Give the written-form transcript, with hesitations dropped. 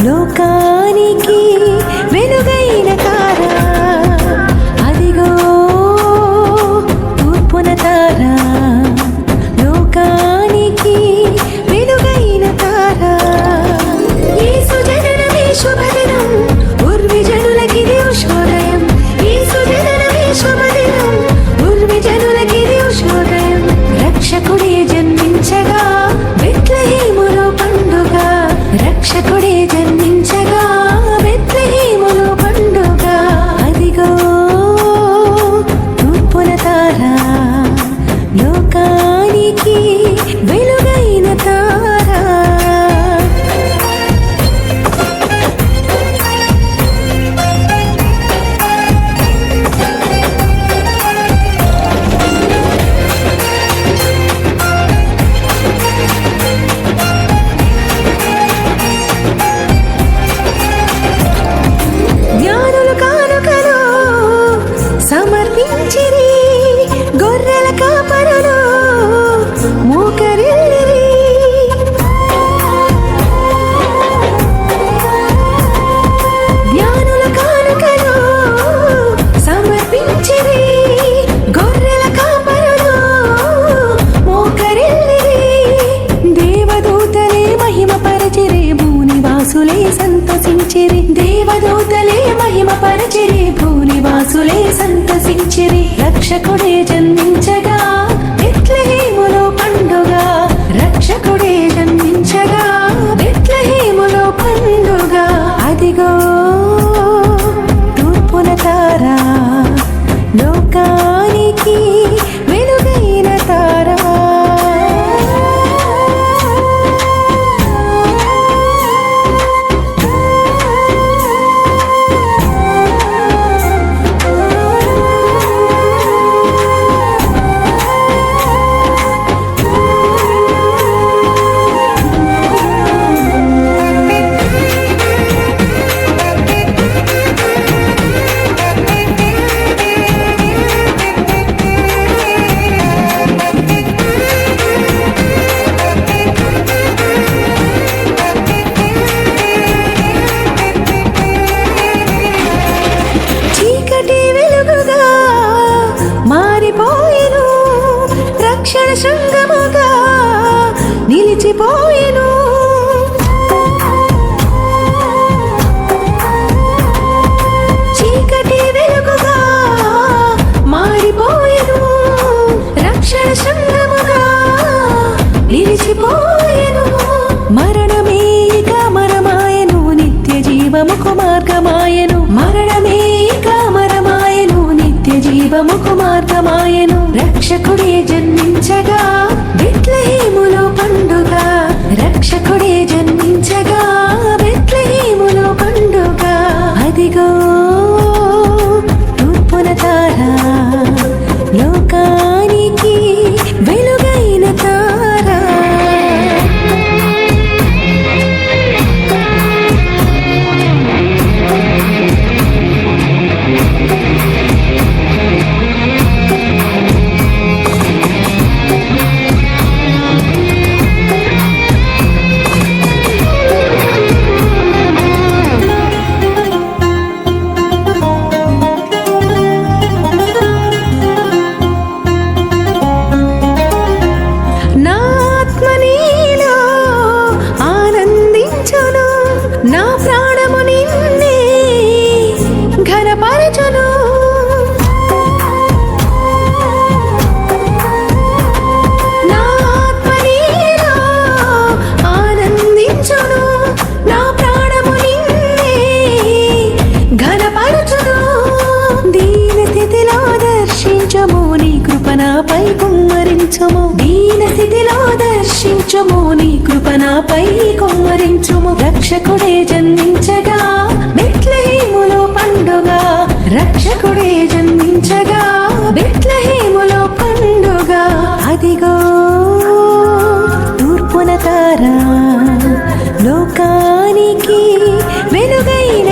లోకానికి వెలుగైన తార, అదిగో తూర్పున తార, లోకానికి వెలుగైన తార. యేసు జననమే శుభదినం, ఉర్వి జనులకిది ఉషోదయం. యేసు జననమే శుభదినం, ఉర్వి జనులకిది ఉషోదయం. రక్షకుడే జన్మించగా బెత్లెహేములో పండుగ, రక్షకుడే జన్మించగా బెత్లెహేములో పండుగ. అదిగో తూర్పున తార, లోకానికి వెలుగైన తార. జ్ఞానులు కానుకలు సమర్పించిరి, గొర్రెల కాపరులు మోకరిల్లిరి. జ్ఞానుల కానుకలు సమర్పించిరి, గొర్రెల కాపరులు మోకరిల్లిరి. దేవదూతలే మహిమ పరచిరి, భూనివాసులే సంతసించిరి. దేవదూతలే మహిమ పరచిరి, భూనివాసులే సంతసించిరి. రక్షకుడే జన్మించగా బెత్లెహేములో పండుగ, రక్షకుడే జన్మించగా బెత్లెహేములో పండుగ. అదిగో తూర్పున తార, లోకానికి వెలుగైన తార. చీకటి వెలుగుగా మారిపోయెను, రక్షణ శృంగముగా నిలిచిపోయెను. చీకటి వెలుగుగా మారిపోయెను, రక్షణ శృంగముగా నిలిచిపోయెను. మరణమే ఇక మరమాయెను, నిత్య జీవముకు మార్గమాయెను. మరణమే ఇక మరమాయెను, నిత్య జీవముకు మార్గమాయెను. రక్షకుడే జన్మించగా బెత్లెహేములో పండుగ, రక్షకుడే జన్మించగా బెత్లెహేములో పండుగ. అదిగో తూర్పున తార, లోకానికి వెలుగైన తార. నా ఆత్మ నీలో ఆనందించును, నా ప్రాణము నిన్నే ఘనపరచును. నా ఆత్మ నీలో ఆనందించును, నా ప్రాణము నిన్నే ఘనపరచును. దీన స్థితిలో దర్శించము, నీ కృప నాపై కుమ్మరించుము. దీన స్థితిలో దర్శించుము, నీ కృప నాపై కుమ్మరించుము. రక్షకుడే జన్మించగా బెత్లెహేములో పండుగ, రక్షకుడే జన్మించగా బెత్లెహేములో పండుగ. అదిగో తూర్పున తార, లోకానికి వెలుగైన